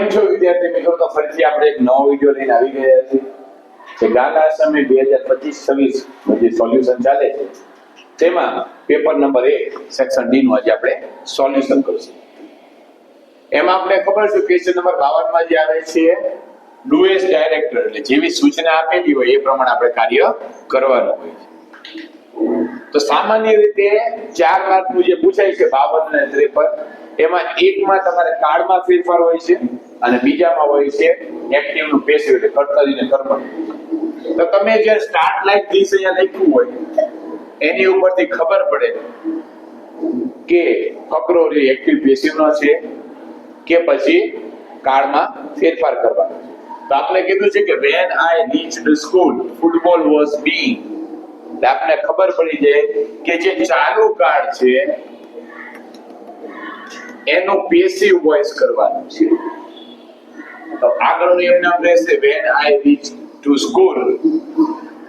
કેમ છો વિદ્યાર્થી મિત્રો? તો ફરીથી આપણે એક નવો વિડિયો લઈને આવી ગયા છીએ જે ગાલા સમય 2025-26 નું જે સોલ્યુશન ચાલે છે તેમાં પેપર નંબર 1 સેક્શન ડી નું આજે આપણે સોલ્યુશન કરીશું. એમાં આપણે ખબર છે ક્વેશ્ચન નંબર 52 માં જે આવે છે ડુએસ ડાયરેક્ટર એટલે જેવી સૂચના આપેલી હોય એ પ્રમાણે આપણે કાર્ય કરવાનું હોય છે. તો સામાન્ય રીતે 4 માર્કનું જે પૂછાય છે 52 અને 53 એમાં એકમાં તમારે કાળમાં ફેરફાર હોય છે અને બીજામાં હોય છે એક્ટિવ નું પેસિવ એટલે કર્તરી ને કર્મણ. તો તમે જે સ્ટાર્ટ લાઈક ધીસ અહીંયા લખ્યું હોય એની ઉપરથી ખબર પડે કે ફકરો રે એક્ટિવ પેસિવ નો છે કે પછી કાળમાં ફેરફાર કરવાનો છે. તો આપણે કીધું છે કે when I reached school football was being, એટલે આપણે ખબર પડી જાય કે જે ચાલુ કાળ છે એનો પેસિવ વોઇસ કરવાનું છે. તો આગળનું એમ નામ રહેશે when I reached to school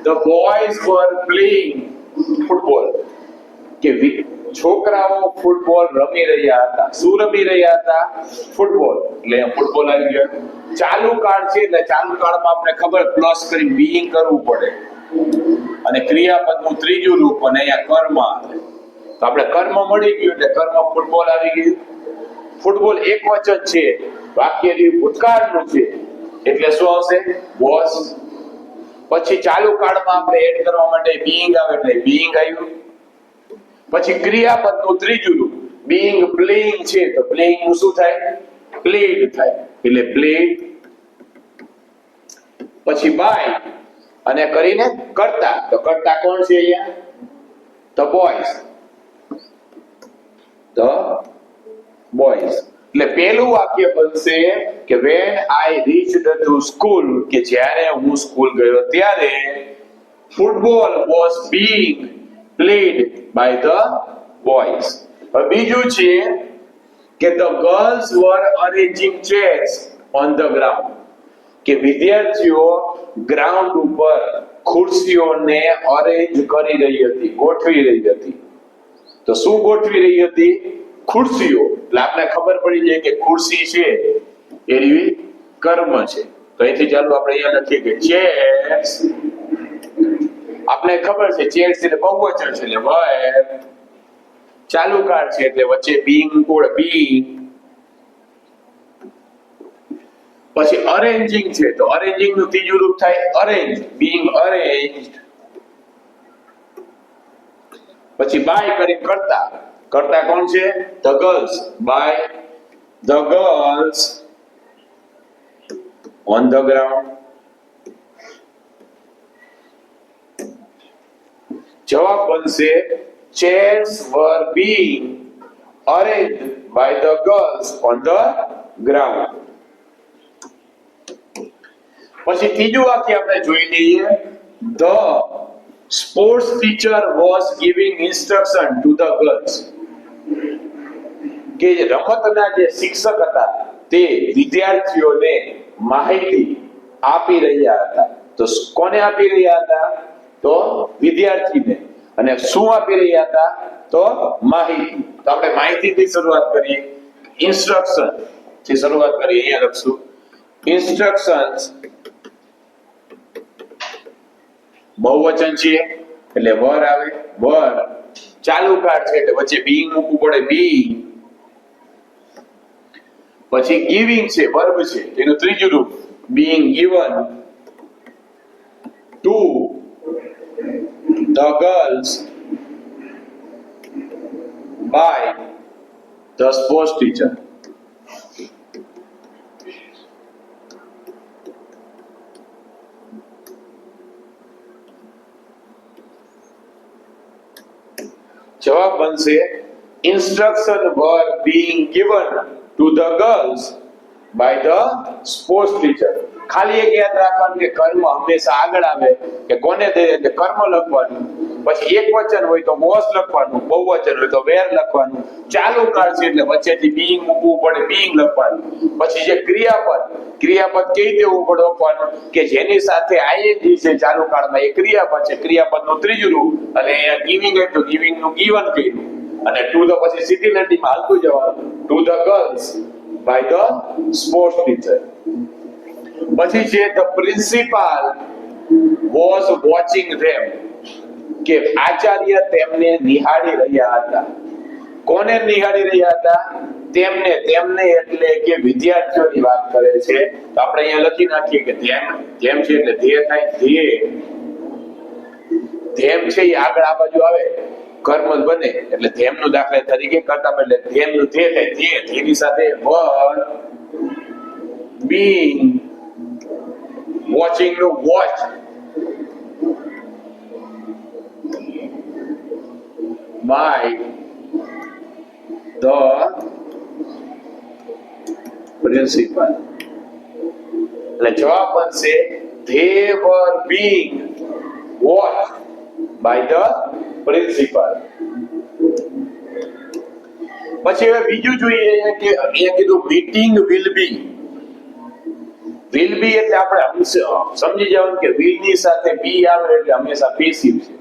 the boys were playing football, કે છોકરાઓ ફૂટબોલ રમી રહ્યા હતા. શું રમી રહ્યા હતા? ફૂટબોલ. એટલે ફૂટબોલ આવી ગયો. ચાલુ કાળ છે એટલે ચાલુ કાળમાં આપણે ખબર પ્લસ કરી બીઈંગ કરવું પડે અને ક્રિયાપદનું ત્રીજું રૂપ અને અહીંયા કર્મ આવે. તો આપણે કર્મ મળી ગયું એટલે કર્મ ફૂટબોલ આવી ગયું. ફૂટબોલ એક વચન છે, વાક્યની ભૂતકાળનું છે એટલે શું આવશે? વોઝ. પછી ચાલુ કાળમાં આપણે એડ કરવા માટે બીઈંગ આવે એટલે બીઈંગ આવ્યું. પછી ક્રિયાપદનું ત્રીજું રૂપ બીઈંગ પ્લેઇંગ છે તો પ્લેઇંગ નું શું થાય? પ્લેડ થાય એટલે પ્લેડ. પછી બાય અને કરીને કરતા, તો કરતા કોણ છે અહીંયા? The boys. The boys. એટલે પહેલું વાક્ય બનશે કે when I reached to school, કે જ્યારે હું સ્કૂલ ગયો ત્યારે football was being played by the boys. હવે બીજું છે કે the girls were arranging chairs on the ground, કે વિદ્યાર્થીઓ ગ્રાઉન્ડ ઉપર ખુરશીઓને અરેન્જ કરી રહી હતી, ગોઠવી રહી હતી. તો શું ગોઠવી રહી હતી? ખુરશીઓ. એટલે આપણે ખબર પડી જાય કે ખુરશી છે એવી કર્મ છે. તો અહીંથી ચાલો આપણે અહીંયા લખીએ કે ચેર્સ. આપણે ખબર છે ચેર્સ એટલે બહુવચન છે એટલે were. ચાલુ કાળ છે એટલે વચ્ચે બીઈંગ કોડ બી. પછી અરેન્જિંગ છે તો અરેન્જિંગ નું ત્રીજું રૂપ થાય અરેન્જ, બીઈંગ અરેન્જ્ડ. પછી બાય કરી કરતા. કરતા કોણ છે? The girls. By the girls on the ground. જવાબ બનશે chairs were being arranged by the girls on the ground. પછી ત્રીજું વાક્ય આપણે જોઈ લઈએ. The sports teacher was giving instruction to the girls, કે રમતના જે શિક્ષક હતા તે વિદ્યાર્થીઓને માહિતી આપી રહ્યા હતા. તો કોને આપી રહ્યા હતા? તો વિદ્યાર્થીને. અને શું આપી રહ્યા હતા? તો માહિતી. તો આપણે માહિતીથી શરૂઆત કરીએ. ઇન્સ્ટ્રક્શન થી શરૂઆત કરીએ. અહીંયા લખશું ઇન્સ્ટ્રક્શન્સ. બહુવચન છે એટલે વર આવે. વર. ચાલુ કાળ છે એટલે વચ્ચે બીઈંગ મૂકવું પડે બી. પછી ગિવિંગ છે વર્બ છે એનું ત્રીજું રૂપ being given to the girls by the sports teacher. જવાબ બનશે instruction were being given to the girls by the sports teacher. ખાલી એક યાદ રાખવાનું કે કર્મ હંમેશા આગળ આવે કે કોને દે એટલે કર્મ લખવાનું. પછી એક વચન હોય તો was લખવાનું, બહુવચન હોય તો were લખવાનું. ચાલુ કાળ છે એટલે વચ્ચેથી being મૂકવું પડે being લખવાનું. પછી જે ક્રિયાપદ કેવી રીતે લખવાનું કે જેની સાથે ing છે ચાલુ કાળમાં એ ક્રિયાપદ છે. ક્રિયાપદનું ત્રીજું રૂપ અને અહીંયા ગિવિંગ હોય તો ગિવિંગ નું ગિવન કર્યું અને ટુ ધ પછી સીધી લીટીમાં હાલતું જવાનું. To the girls by the sports teacher. પછી છે the principal was watching them, કે આચાર્ય તેમને નિહાળી રહ્યા હતા. કોને નિહાળી રહ્યા હતા? તેમને. તેમને એટલે કે વિદ્યાર્થીઓની વાત કરે છે. તો આપણે અહીંયા લખી નાખીએ કે ધ્યેય છે એટલે ધ્યેય થાય. ધ્યેય છે એ આગળ આ બાજુ આવે કર્મ બને એટલે ધ્યેયનું દાખલા તરીકે કરતા એટલે ધ્યેયનું ધ્યેય થાય. ધ્યેયની સાથે were being, watching નું watch, by the principal. એટલે જવાબ બનશે they were being watched by the principal. પછી હવે બીજું જોઈએ કે અહીંયા કીધું meeting will be. will be એટલે આપણે સમજી જવાનું કે will ની સાથે be આવે એટલે હંમેશા પેસિવ છે.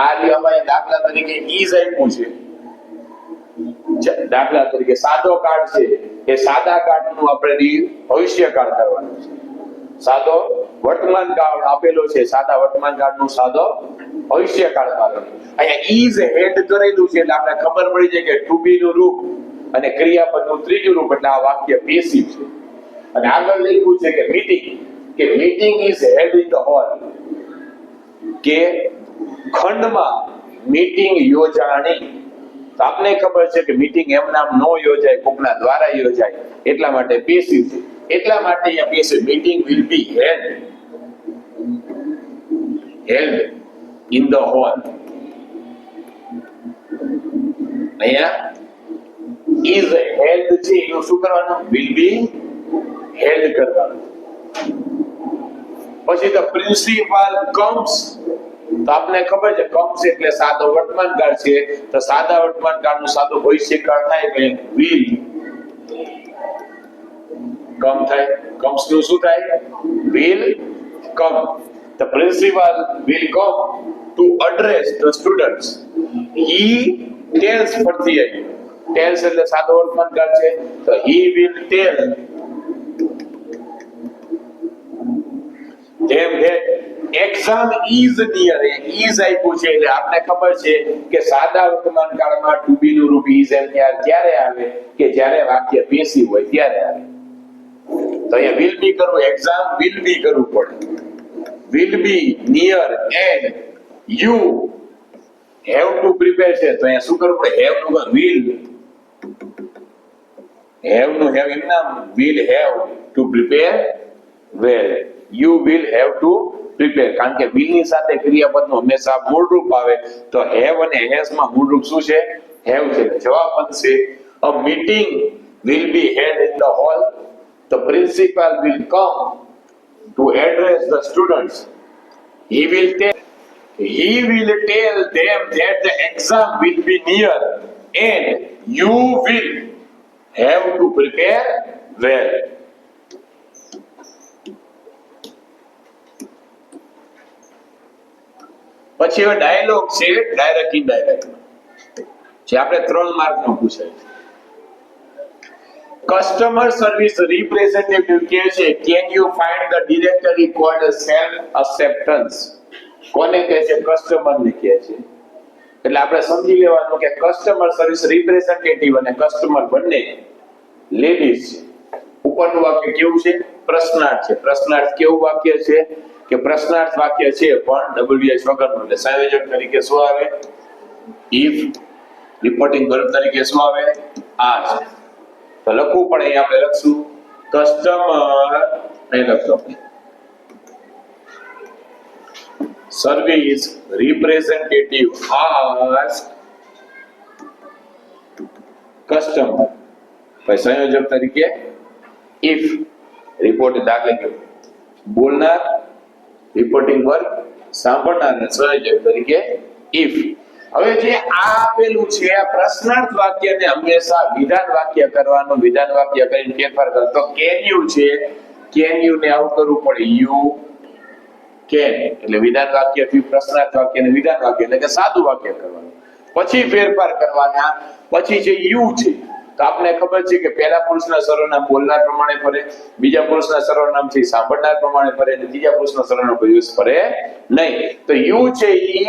આ અમારે દાખલા તરીકે is આપ્યું છે. દાખલા તરીકે સાદો કાળ છે, એ સાદા કાળનું આપણે ભવિષ્યકાળ કરવાનું છે. સાદો વર્તમાન કાળ આપેલો છે, સાદા વર્તમાન કાળનું સાદો ભવિષ્યકાળ કરવાનું. અહીંયા is હેડ કરેલું છે એટલે આપણે ખબર પડી જાય કે to be નું રૂપ અને ક્રિયાપદનું ત્રીજું રૂપ એટલે આ વાક્ય પેસિવ છે. અને આગળ લખ્યું છે કે meeting is held in the hall, કે ખંડમાં મીટિંગ યોજાણી. તો આપને ખબર છે કે મીટિંગ એમ નામ ન યોજાય, કોકના દ્વારા યોજાય, એટલા માટે પેસિવ છે. એટલા માટે અહીંયા passive meeting will be held in the hall. અહીંયા is held છે એનું શું કરવાનું? will be held કરવાનું. પછી the principal comes. તો આપને ખબર છે comes એટલે સાદો વર્તમાન કાળ છે. તો સાદા વર્તમાન કાળનું સાદો ભવિષ્યકાળ થાય કે will come થાય. comes નું શું થાય? will come. The principal will come to address the students. He tells પરથી આવી. tells એટલે સાદો વર્તમાન કાળ છે. તો he will tell them that exam is near. is આપ્યું છે એટલે આપને ખબર છે કે સાદા વર્તમાન કાળમાં to be નું રૂપ is ત્યારે આવે કે જ્યારે વાક્ય પેસિવ હોય ત્યારે આવે. તો અહીંયા will be કરવું, exam will be કરવું પડે. will be near and you have to prepare છે. તો અહીંયા શું કરવું પડે? have નું will, have નું have એમ નામ will have to prepare well. you will have to prepare. કારણ કે will ની સાથે ક્રિયાપદનું હંમેશા મૂળ રૂપ આવે. તો have અને has માં મૂળ રૂપ શું છે? have છે. જવાબ બનશે a meeting will be held in the hall. The principal will come to address the students. He will tell them that the exam will be near and you will have to prepare well. પછી હવે dialog છે direct indirect, જે આપણે 3 mark નો પૂછાય છે. Customer service representative કહે છે can you find the directory cold self acceptance. કોને કહે છે? કસ્ટમર ને કહે છે. એટલે આપણે સમજી લેવાનું કે કસ્ટમર સર્વિસ રિપ્રેઝેન્ટેટિવ અને કસ્ટમર બંને લેડીઝ છે. ઉપરનું વાક્ય કેવું છે? પ્રશ્નાર્થ છે. પ્રશ્નાર્થ કેવું વાક્ય છે? કે પ્રશ્નાર્થ વાક્ય છે પણ WH વગરનું. એટલે સંયોજક તરીકે શું આવે? if. રિપોર્ટિંગ વર્બ તરીકે શું આવે? આ છે. તો લખવું પડે. અહીં આપણે લખશું કસ્ટમર, અહીં લખતો સર્વિસ રિપ્રેઝેન્ટેટિવ આસ્ક કસ્ટમર. પછી સંયોજક તરીકે if. રિપોર્ટ દાખલા કે બોલનાર, રિપોર્ટિંગ વર્બ સાંભળનાર અને સંયોજક તરીકે if. હવે જે આ આપેલું છે આ પ્રશ્નાર્થ વાક્યને હંમેશા વિધાન વાક્ય કરવાનું. વિધાન વાક્ય કરીને ફેરફાર કરો. તો કેન યુ છે, કેન યુ ને આવું કરવું પડે યુ કેન. એટલે વિધાન વાક્ય થી પ્રશ્નાર્થ વાક્ય ને વિધાન વાક્ય એટલે કે સાદું વાક્ય કરવાનું. પછી ફેરફાર કરવાના. પછી જે યુ છે તો આપને ખબર છે કે પહેલા પુરુષના સર્વનામ બોલનાર પ્રમાણે ફરે, બીજા પુરુષના સર્વનામ છે સાંભળનાર પ્રમાણે ફરે, અને ત્રીજા પુરુષના સર્વનામ કોઈ દિવસ ફરે નહીં. તો યુ છે એ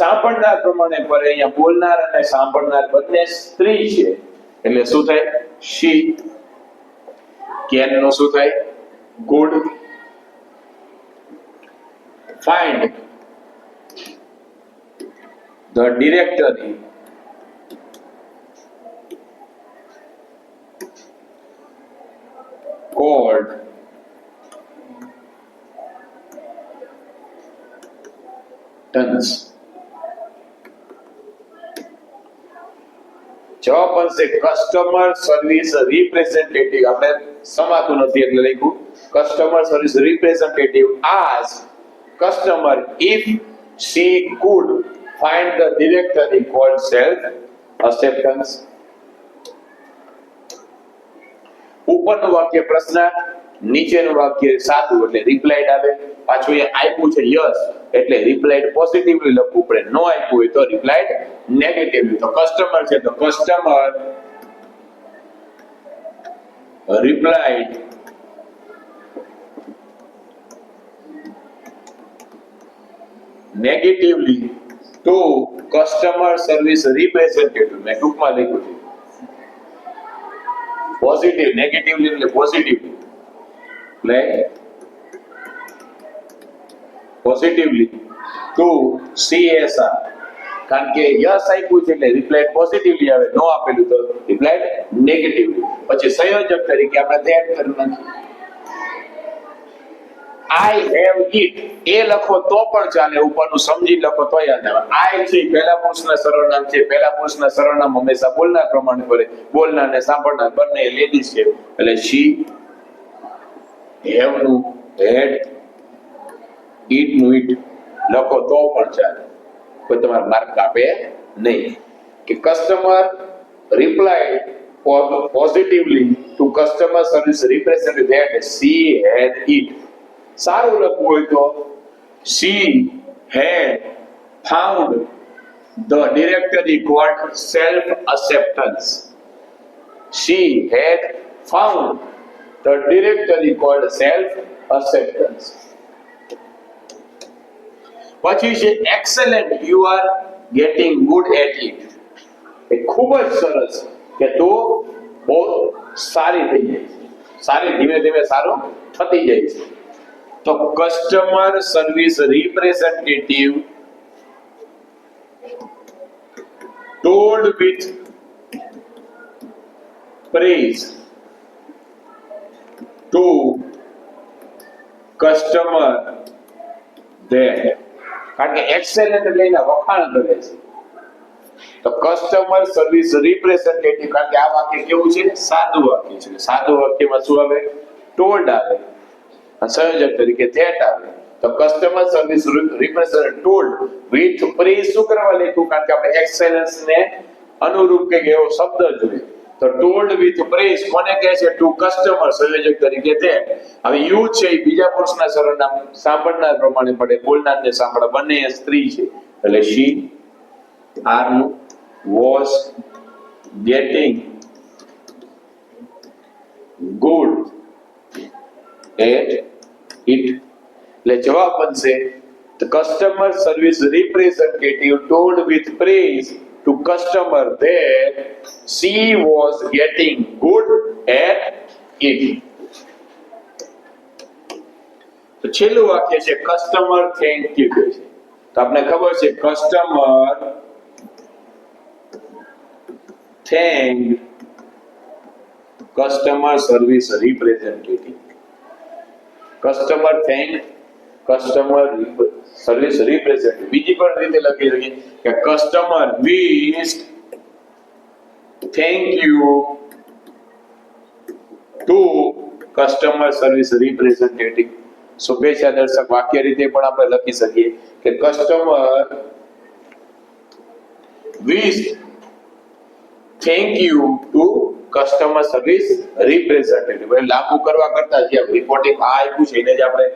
સાંભળનાર પ્રમાણે ફરે. અહીંયા બોલનાર અને સાંભળનાર બંને સ્ત્રી છે એટલે શું થાય? શી. કેન નો શું થાય? Good. Find the directory called tons. જવાબ બનશે કસ્ટમર સર્વિસ રિપ્રેઝેન્ટેટિવ. આપણે સમાતું નથી એટલે લખ્યું customer service representative ask customer if she could find the directory called self acceptance. ઉપરનું વાક્ય પ્રશ્ન, નીચેનું વાક્ય સાદું એટલે રિપ્લાઇડ આવે. પાછું એ આપ્યું છે યસ એટલે રિપ્લાઇડ પોઝિટિવલી લખવું પડે, નો આપ્યું હોય તો રિપ્લાઇડ નેગેટિવલી. તો કસ્ટમર છે તો customer replied negatively to customer service representative. મેં ટૂંકમાં લખ્યું છે પોઝિટિવ, નેગેટિવલી એટલે પોઝિટિવ એટલે પોઝિટિવલી ટુ CSR. કારણ કે યસ આપ્યું છે એટલે રિપ્લાઇડ પોઝિટિવલી આવે, નો આપેલું તો રિપ્લાઇડ નેગેટિવલી. પછી સંયોજક તરીકે આપણે ધ્યાન કરી નાખીએ I have it. એ લખો તો પણ ચાલે, ઉપરનું સમજી લખો તો યાદ આવે. I છે પહેલા પુરુષના સર્વનામ છે, પહેલા પુરુષના સર્વનામ હંમેશા બોલનાર પ્રમાણે ફરે, બોલનાર ને સાંભળનાર બંને લેડીઝ છે એટલે she, have નું had, it નું it લખો તો પણ ચાલે, કોઈ તમારે માર્ક આપે નહીં. કે customer replied positively to customer service representative that she had it. સારું લખવું હોય તો she had found the directory called self acceptance. She had found the directory called self acceptance. પછી છે excellent, you are getting good at it. એ ખૂબ જ સરસ કે તો બહુ સારી થઈ જાય છે, સારી ધીમે ધીમે સારું થતી જાય છે. તો customer service representative told with praise to customer that. કારણ કે એક્સેલન્ટ લઈને વખાણ કરે છે. તો કસ્ટમર સર્વિસ રિપ્રેઝેન્ટેટિવ, કારણ કે આ વાક્ય કેવું છે? સાદું વાક્ય છે. સાદું વાક્યમાં શું આવે? ટોલ્ડ આવે. સંયોજક તરીકે ધેટ આવે. તો customer service representative told with praise શું કરવા લખ્યું? કારણ કે આપણે એક્સેલન્સ ને અનુરૂપ કે એવો શબ્દ જોઈએ. તો ટોલ્ડ વિથ પ્રેઝ કોને કહે છે? ટુ કસ્ટમર, સંયોજક તરીકે ધેટ. હવે યુ છે એ બીજા પુરુષના સર્વનામ સાંભળનાર પ્રમાણે પડે, બોલનાર ને સાંભળનાર બંને સ્ત્રી છે એટલે she, are નું was getting good at it. એટલે જવાબ બનશે the customer service representative told with praise to customer that she was getting good at it. તો છેલ્લું વાક્ય છે કસ્ટમર થેન્ક યુ કહે છે. તો આપણે ખબર છે customer thank customer service representative. Customer thank customer service representative. બીજી પણ રીતે લખી શકીએ કે customer wish thank you to customer service representative. શુભેચ્છા દર્શક વાક્ય રીતે પણ આપણે લખી શકીએ કે customer wish thank you to customer service representative. લાગુ કરવા કરતા જે રિપોર્ટિંગ આ આપ્યું છે એને જ આપણે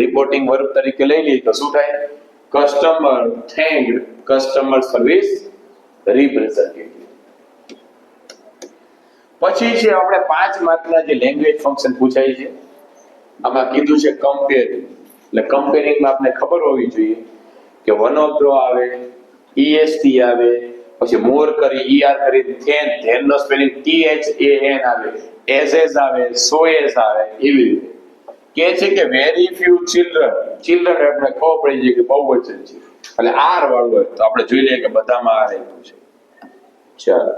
રિપોર્ટિંગ વર્બ તરીકે લઈ લઈએ તો શું થાય? Customer thanked customer service representative. પછી છે આપણે 5 માર્કના જે લેંગ્વેજ ફંક્શન પૂછાય છે, આમાં કીધું છે કમ્પેર. એટલે કમ્પેરિંગમાં આપણે ખબર હોવી જોઈએ કે વન ઓફ ધ આવે, est આવે, પછી મોર કરી er કરી ધેન, ધેન નો સ્પેલિંગ than આવે, as આવે, so as આવે. એવી રીતે કે છે કે વેરી ફ્યુ ચિલ્ડ્રન, ચિલ્ડ્રન આપણે ખબર પડી જાય કે બહુવચન છે એટલે આર વાળું હોય તો આપણે જોઈ લઈએ કે બધામાં આર આપ્યું છે. ચાલો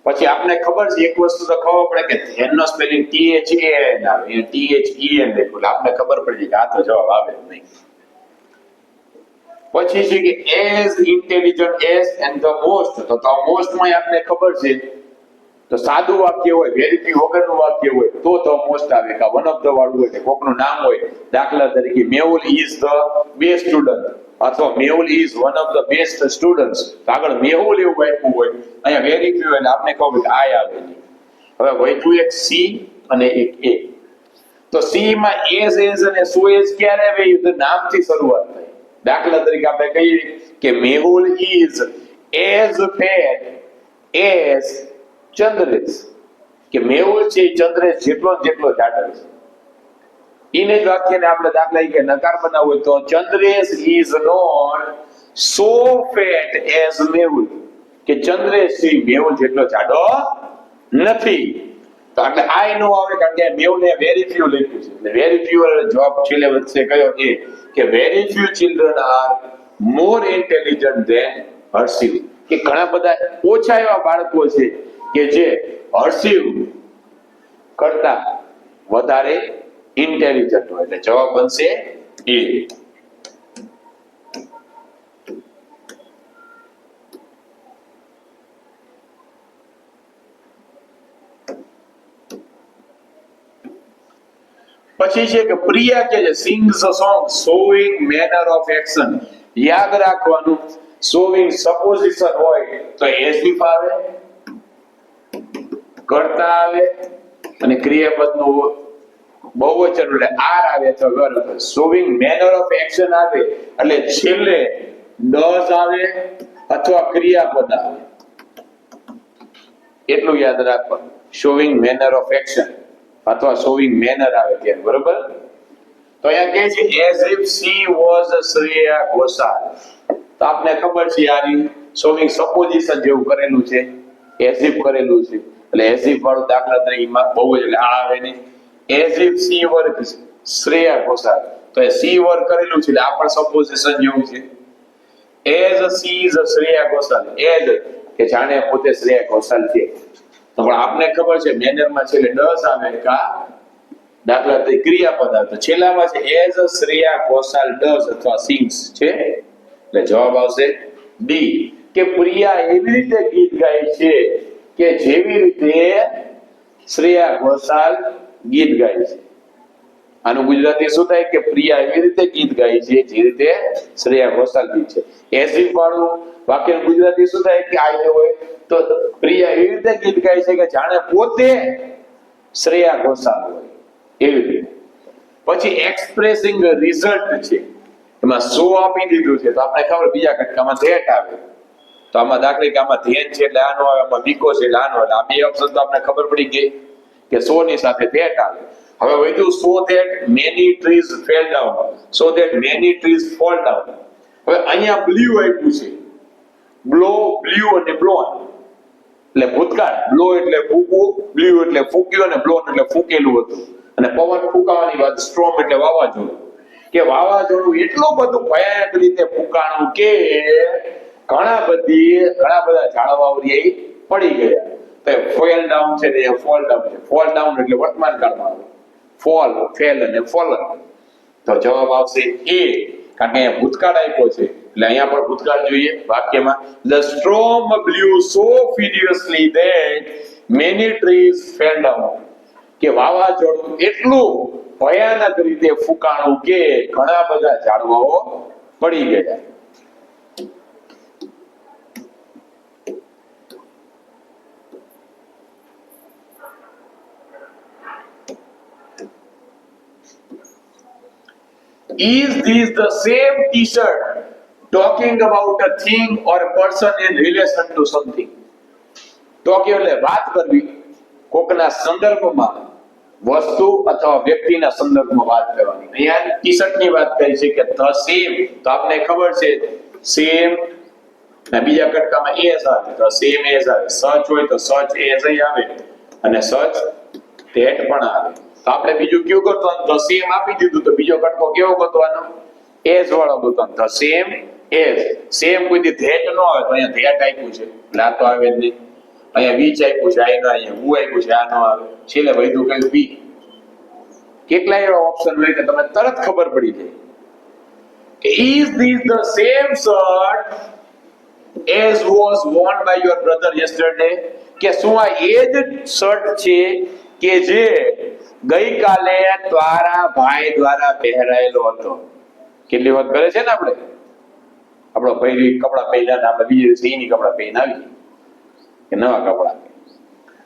પછી આપણે ખબર છે એક વસ્તુ તો ખબર પડે કે ધેન નો સ્પેલિંગ than આવે, એ then લખ્યું આપણે ખબર પડી જાય કે આ તો જવાબ આવે જ નહીં. પછી છે કે as intelligent as and the most, તો most માં આપણે ખબર છે તો સાદું વાક્ય હોય, વેરીફાઈ વગરનું વાક્ય હોય તો મોસ્ટ આવે. કે વન ઓફ ધ વાળું હોય કે કોકનું નામ હોય, દાખલા તરીકે Mehul is the best student અથવા Mehul is one of the best students, તો આગળ મેહુલ એવું આપ્યું હોય, અહીંયા વેરીફાઈ હોય એટલે આપણે ખબર કે આ આવે નહીં. હવે વધ્યું એક સી અને એક એ. તો સી માં એઝ અને સો એઝ ક્યારે આવે? એ નામથી શરૂઆત થાય. દાખલા તરીકે આપણે કહીએ કે Mehul is as fat as Chandresh, કે મેહુલ છે ચંદ્રેશ જેટલો જાડો છે. એને જ વાક્યને આપણે દાખલા કે નકાર બનાવવો હોય તો Chandresh is not so fat as Mehul, કે ચંદ્રેશ છે મેહુલ જેટલો જાડો નથી. તો એટલે આ નો આવે કારણ કે મેહુલને વેરી ફ્યુ લખ્યું છે એટલે વેરી ફ્યુ જવાબ છેલ્લે વધશે કયો એ કે very few children are more intelligent than Harshiv, કે ઘણા બધા ઓછા એવા બાળકો છે કે જે હર્ષિવ કરતા વધારે ઇન્ટેલિજન્ટ હોય. એટલે જવાબ બનશે એ. પછી છે કે પ્રિયા કે છે sings a song showing manner of action. યાદ રાખવાનું શોઈંગ સપોઝિશન હોય તો એઝિફ આવે, કરતા આવે અને ક્રિયાપદનું બહુવચન એટલે આર આવે તો verb. Showing manner of action આવે એટલે છેલ્લે ડઝ આવે અથવા ક્રિયાપદ આવે. એટલું યાદ રાખવાનું. શોઈંગ મેનર ઓફ એક્શન અથવા શોઈંગ મેનર આવે ત્યારે, બરોબર? તો અહીંયા કહે છે as if she was Shreya Ghoshal. તો આપને ખબર છે આની શોઈંગ સપોઝિશન જેવું કરેલું છે, એઝ ઇફ કરેલું છે એટલે એઝ ઇફ વાળું દાખલા તરીકે બહુ જ એટલે આ આવે ને એઝ ઇફ સી વર શ્રેયા ઘોષાલ, તો એ સી વર કરેલું છે એટલે આ પણ સપોઝિશન જેવું છે. As she is Shreya Ghoshal, as કે જાણે પોતે શ્રેયા ઘોષાલ છે. તો પણ આપને ખબર છે મેનરમાં છે એટલે ડસ આવે કા દાખલા તરીકે ક્રિયાપદ આવે તો છેલ્લામાં છે એઝ શ્રેયા ઘોષાલ ડસ અથવા સિંગ્સ છે એટલે જવાબ આવશે ડી, કે પ્રિયા એવી રીતે ગીત ગાય છે કે જેવી રીતે શ્રેયા ઘોષાલ ગીત ગાય છે. આનું ગુજરાતી શું થાય કે પ્રિયા એવી રીતે ગીત ગાય છે જે રીતે શ્રેયા ઘોષાલ ગીત છે. એઝિફ વાળું વાક્યનું ગુજરાતી શું થાય કે આ હોય તો પ્રિયા એવી રીતે ગીત ગાય છે કે જાણે પોતે શ્રેયા ઘોષાલ હોય એવી રીતે. પછી એક્સપ્રેસિંગ રિઝલ્ટ છે, એમાં સો આપી દીધું છે તો આપણે ખબર બીજા કટકામાં ધેટ આવે. તો આમાં દાખલા કે આમાં ધેન છે એટલે આનો આવે, આમાં બીકો છે એટલે આનો, એટલે આ બે ઓપ્શન તો આપણે ખબર પડી ગઈ કે સો ની સાથે ધેટ આવે. હવે વધ્યું so that many trees fell down, so that many trees fall down. હવે અહીંયા બ્લ્યુ આપ્યું છે, બ્લો, બ્લ્યુ અને બ્લોન એટલે ભૂતકાળ. બ્લો એટલે ફૂકવું, બ્લ્યુ એટલે ફૂક્યું અને બ્લોન એટલે ફૂકેલું હતું. અને પવન ફૂંકાવાની વાત સ્ટ્રોમ એટલે વાવાઝોડું, કે વાવાઝોડું એટલું બધું ભયાનક રીતે ફૂંકાણું કે ઘણા બધા ઝાડવાઓ પડી ગયા. તો ફોલ ડાઉન છે ને ફોલ ડાઉન છે. ફોલ ડાઉન એટલે વર્તમાન કાળમાં આવે, ફોલ, ફેલ અને ફોલન. તો જવાબ આવશે એ, કારણ કે અહીંયા ભૂતકાળ આપ્યો છે એટલે અહીંયા પણ ભૂતકાળ જોઈએ વાક્યમાં. The storm blew so furiously that many trees fell down, કે વાવાઝોડું એટલું ભયાનક રીતે ફૂંકાણું કે ઘણા બધા ઝાડવાઓ પડી ગયા. Is this the same T-shirt talking about a thing or a person in relation to something? Tokyo એટલે વાત કરવી, કોકના સંદર્ભમાં વસ્તુ અથવા વ્યક્તિના સંદર્ભમાં વાત કરવાની. અહીંયા ટી શર્ટની વાત કરી છે કે ધ સેમ, તો આપને ખબર છે સેમ ના બીજા કટકામાં એઝ આવે, તો સેમ એઝ આવે. સચ હોય તો સચ એઝ આવે અને સચ ધેટ પણ આવે. તો આપણે બીજું કયું ગોતવાનું? ધ સેમ આપી દીધું, તો બીજો કટકો કેવો ગોતવાનો? એઝ વાળો ગોતવાનો. The same as. સેમ કોઈ દી ધેટ ન આવે તો અહીંયા ધેટ આપ્યું છે એટલે આ તો આવે જ નહીં. અહીંયા વીચ આપ્યું છે, આ નો, અહીંયા હું આપ્યું છે, આ નો આવે. છેલ્લે વૈધું કયું બી. કેટલા એવા ઓપ્શન હોય કે તમને તરત ખબર પડી જાય કે is this the same shirt as was worn by your brother yesterday? કે શું આ એ જ શર્ટ છે કે જે ગઈકાલે તારા ભાઈ દ્વારા પહેરાયેલો હતો? કેટલી વાત કરે છે ને આપણે, આપણો ભાઈ કપડા પહેર્યા ને આપણે બીજે દિવસે એની કપડા પહેરીને આવી કે નવા કપડા.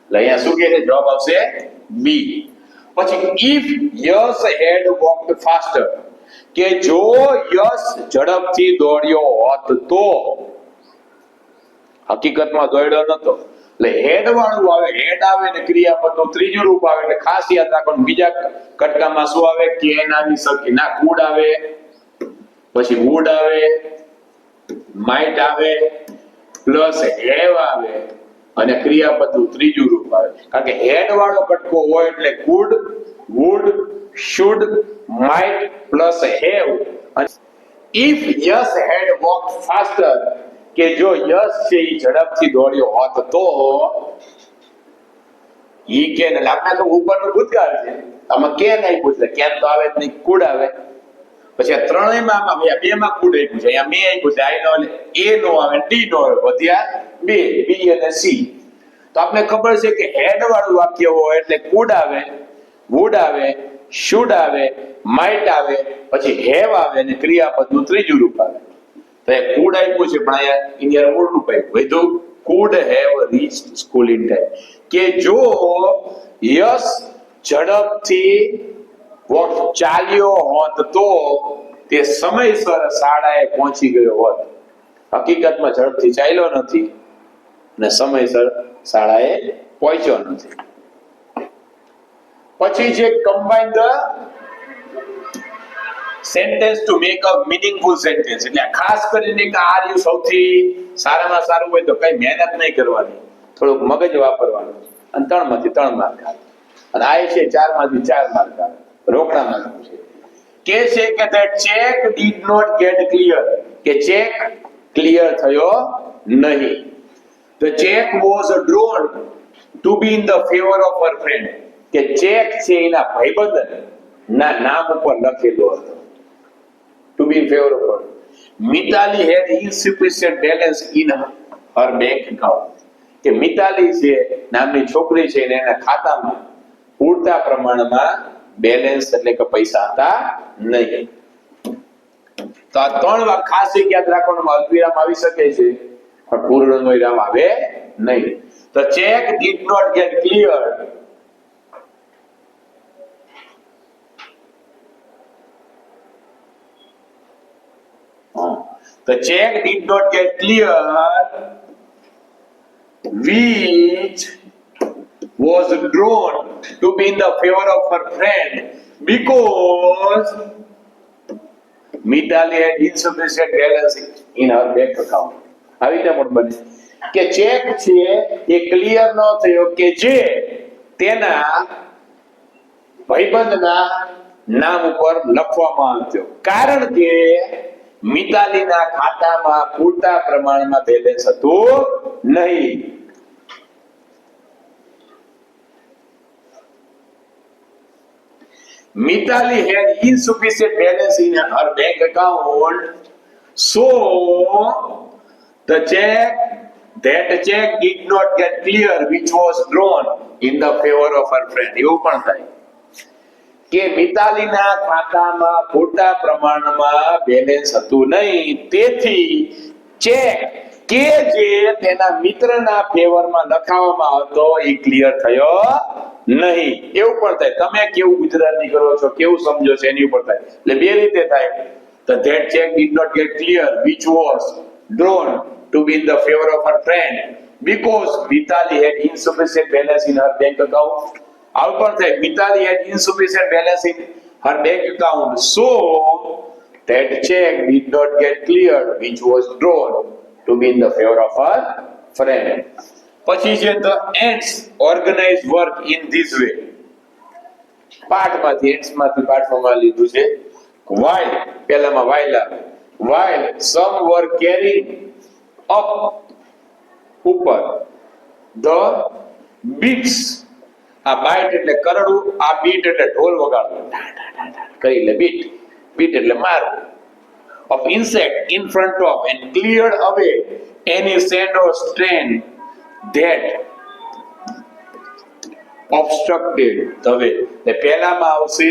એટલે અહીંયા શું કહે છે? જવાબ આવશે બી. પછી if Yash had walked faster, કે જો યશ ઝડપથી દોડ્યો હોત તો. હકીકતમાં દોડ્યો નતો એટલે હેડ વાળું આવે. હેડ આવે ને ક્રિયાપદનું ત્રીજું રૂપ આવે એટલે ખાસ યાદ રાખવાનું. બીજા કટકામાં શું આવે? કેન આવી શકે ના, કુડ આવે, પછી વુડ આવે, માઇટ આવે, પ્લસ હેવ આવે અને ક્રિયાપદનું ત્રીજું રૂપ આવે. કારણ કે હેડ વાળો કટકો હોય એટલે could, would, should, might plus have. અને if Yash had walked faster, કે જો યશ છે એ ઝડપથી દોડ્યો હોત તો ઈ કેન, એટલે આપણે તો ઉપરનું ભૂતકાળ છે, આમાં કેન આપ્યું છે, કેન તો આવે જ નહીં, કુડ આવે. પછી આ ત્રણેયમાં આમાં બે માં કુડ આપ્યું છે, અહીંયા મે આપ્યું છે, આઈ નો એટલે એ નો આવે, ડી નો આવે, વધ્યા બે, બી અને સી. તો આપણે ખબર છે કે હેડ વાળું વાક્ય હોય એટલે કુડ આવે, વુડ આવે, શુડ આવે, માઇટ આવે, પછી હેવ આવે અને ક્રિયાપદનું ત્રીજું રૂપ આવે. તો એ કુડ આપ્યું છે પણ અહીંયા ઇન્ડિયા મૂળ રૂપ આપ્યું. વધુ could have reached school in time, કે જો યશ ઝડપથી ચાલ્યો હોત તો તે સમયસર શાળાએ પહોંચી ગયો હોત. હકીકતમાં ઝડપથી ચાલ્યો નથી અને સમયસર શાળાએ પહોંચ્યો નથી. પછી જે combine the sentence to make a meaningful sentence, એટલે ખાસ કરીને કે આ રહ્યું સૌથી સારામાં સારું હોય તો કઈ મહેનત નહીં કરવાની, થોડુંક મગજ વાપરવાનું અને 3 માંથી 3 માર્ક આવે. અને આ છે 4 માંથી 4 માર્ક આવે, રોકડામાં છે. કે છે કે that check did not get clear, કે ચેક ક્લિયર થયો નહીં. The check was drawn to be in the favor of her friend, કે ચેક છે એના ભાઈબંધ ના નામ ઉપર લખેલો હતો. To be in favor of her. Mitali had insufficient balance in her bank account, કે મિતાલી છે નામની છોકરી છે એના ખાતામાં પૂરતા પ્રમાણમાં બેલેન્સ એટલે કે પૈસા હતા નહીં. તો આ 3 વાત ખાસ યાદ રાખવાનું. અલ્પવિરામ આવી શકે છે પણ પૂર્ણ વિરામ આવે નહીં. તો check did not get clear, the check did not get clear which was drawn to be in the favor of her friend because Mitali had insufficient balance in her bank account. આવી રીતે પણ બને કે check છે એ clear ન થયો કે જે તેના ભાઈબંધના નામ ઉપર લખવામાં આવ્યો, કારણ કે મિતાલીના ખાતામાં પૂરતા પ્રમાણમાં બેલેન્સ હતું નહીં. Mitali had insufficient balance in her bank account, so the check did not get clear, which was drawn in the favor of her friend. એવું પણ થાય કે મિતાલીના ખાતામાં પૂરતા પ્રમાણમાં બેલેન્સ હતું નહીં, તેથી ચેક કે જે તેના મિત્રના ફેવરમાં લખાવવામાં આવતો એ ક્લિયર થયો નહીં. એવું પણ થાય. તમે કેવું ગુજરાતી કરો છો, કેવું સમજો છો એની ઉપર થાય. એટલે બે રીતે થાય. The that check did not get clear, which was drawn to be in the favor of her friend because Vitali had insufficient balance in her bank account. આવું પણ થાય, Vitali had insufficient balance in her bank account, so that check did not get cleared, which was drawn to be in the favor of her friend. પછી છે the ants organize work in this way. પાઠમાંથી ants માંથી પાઠમાં લીધું છે. while પહેલામાં while આવે, while some were carrying up ઉપર the beats. આ બાઇટ એટલે કરડવું, આ બીટ એટલે ઢોલ વગાડવું, કરી લે બીટ, બીટ એટલે મારવું, of insect in front of and cleared away any sand or strain that obstructed the way. એટલે પહેલામાં આવશે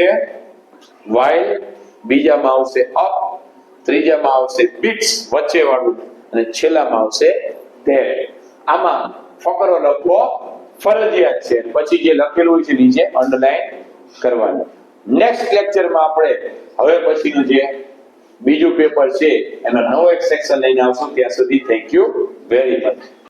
while, બીજામાં આવશે up, ત્રીજામાં આવશે beats વચ્ચે વાળું, અને છેલ્લામાં આવશે that. આમાં ફકરો લખવો ફરજિયાત છે, પછી જે લખેલું હોય છે નીચે અંડરલાઈન કરવાનું. નેક્સ્ટ લેક્ચરમાં આપણે હવે પછીનું જે બીજું પેપર છે એનો નવો એક સેક્શન લઈને આવશું. ત્યાં સુધી થેન્ક યુ વેરી મચ.